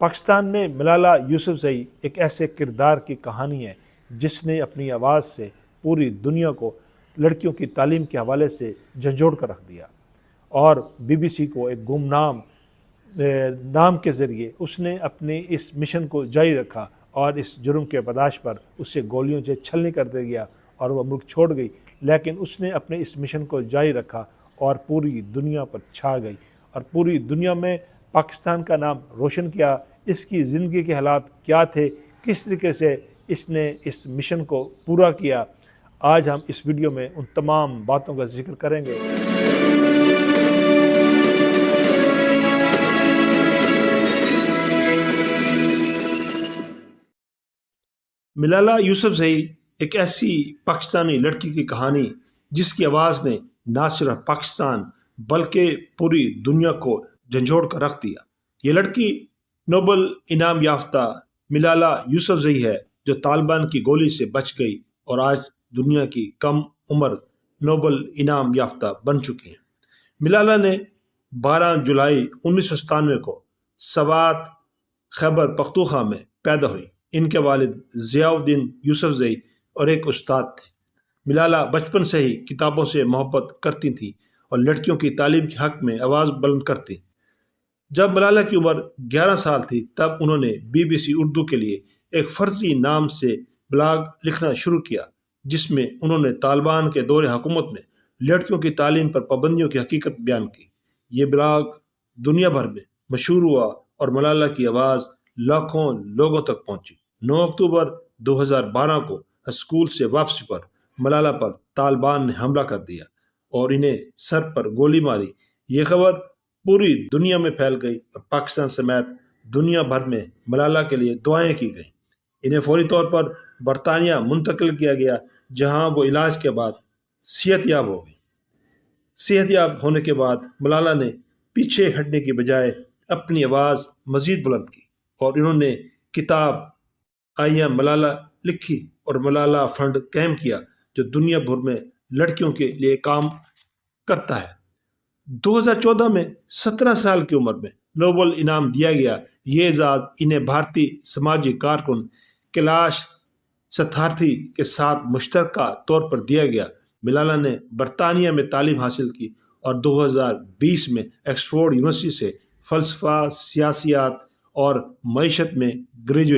پاکستان میں ملالہ یوسفزئی ایک ایسے کردار کی کہانی ہے جس نے اپنی آواز سے پوری دنیا کو لڑکیوں کی تعلیم کے حوالے سے جھنجھوڑ کر رکھ دیا، اور بی بی سی کو ایک گمنام نام کے ذریعے اس نے اپنے اس مشن کو جاری رکھا، اور اس جرم کے پاداش پر اسے گولیوں سے چھلنی کر دیا گیا اور وہ ملک چھوڑ گئی، لیکن اس نے اپنے اس مشن کو جاری رکھا اور پوری دنیا پر چھا گئی اور پوری دنیا میں پاکستان کا نام روشن کیا۔ اس کی زندگی کے حالات کیا تھے، کس طریقے سے اس نے اس مشن کو پورا کیا، آج ہم اس ویڈیو میں ان تمام باتوں کا ذکر کریں گے۔ ملالہ یوسفزئی ایک ایسی پاکستانی لڑکی کی کہانی جس کی آواز نے نہ صرف پاکستان بلکہ پوری دنیا کو جھنجھوڑ کر رکھ دیا۔ یہ لڑکی نوبل انعام یافتہ ملالہ یوسفزئی ہے، جو طالبان کی گولی سے بچ گئی اور آج دنیا کی کم عمر نوبل انعام یافتہ بن چکی ہیں۔ ملالہ نے 12 جولائی 1997 کو سوات خیبر پختونخوا میں پیدا ہوئی۔ ان کے والد ضیاء الدین یوسفزئی اور ایک استاد تھے۔ ملالہ بچپن سے ہی کتابوں سے محبت کرتی تھیں اور لڑکیوں کی تعلیم کے حق میں آواز بلند کرتی۔ جب ملالہ کی عمر 11 سال تھی تب انہوں نے بی بی سی اردو کے لیے ایک فرضی نام سے بلاگ لکھنا شروع کیا، جس میں انہوں نے طالبان کے دور حکومت میں لڑکیوں کی تعلیم پر پابندیوں کی حقیقت بیان کی۔ یہ بلاگ دنیا بھر میں مشہور ہوا اور ملالہ کی آواز لاکھوں لوگوں تک پہنچی۔ 9 اکتوبر 2012 کو اسکول سے واپسی پر ملالہ پر طالبان نے حملہ کر دیا اور انہیں سر پر گولی ماری۔ یہ خبر پوری دنیا میں پھیل گئی اور پاکستان سمیت دنیا بھر میں ملالہ کے لیے دعائیں کی گئیں۔ انہیں فوری طور پر برطانیہ منتقل کیا گیا، جہاں وہ علاج کے بعد صحت یاب ہو گئی۔ صحت یاب ہونے کے بعد ملالہ نے پیچھے ہٹنے کی بجائے اپنی آواز مزید بلند کی اور انہوں نے کتاب آئی ایم ملالہ لکھی اور ملالہ فنڈ قائم کیا، جو دنیا بھر میں لڑکیوں کے لیے کام کرتا ہے۔ 2014 میں 17 سال کی عمر میں نوبل انعام دیا گیا۔ یہ اعزاز انہیں بھارتی سماجی کارکن کیلاش ستیارتھی کے ساتھ مشترکہ طور پر دیا گیا۔ ملالہ نے برطانیہ میں تعلیم حاصل کی اور 2020 میں آکسفورڈ یونیورسٹی سے فلسفہ، سیاسیات اور معیشت میں گریجویشن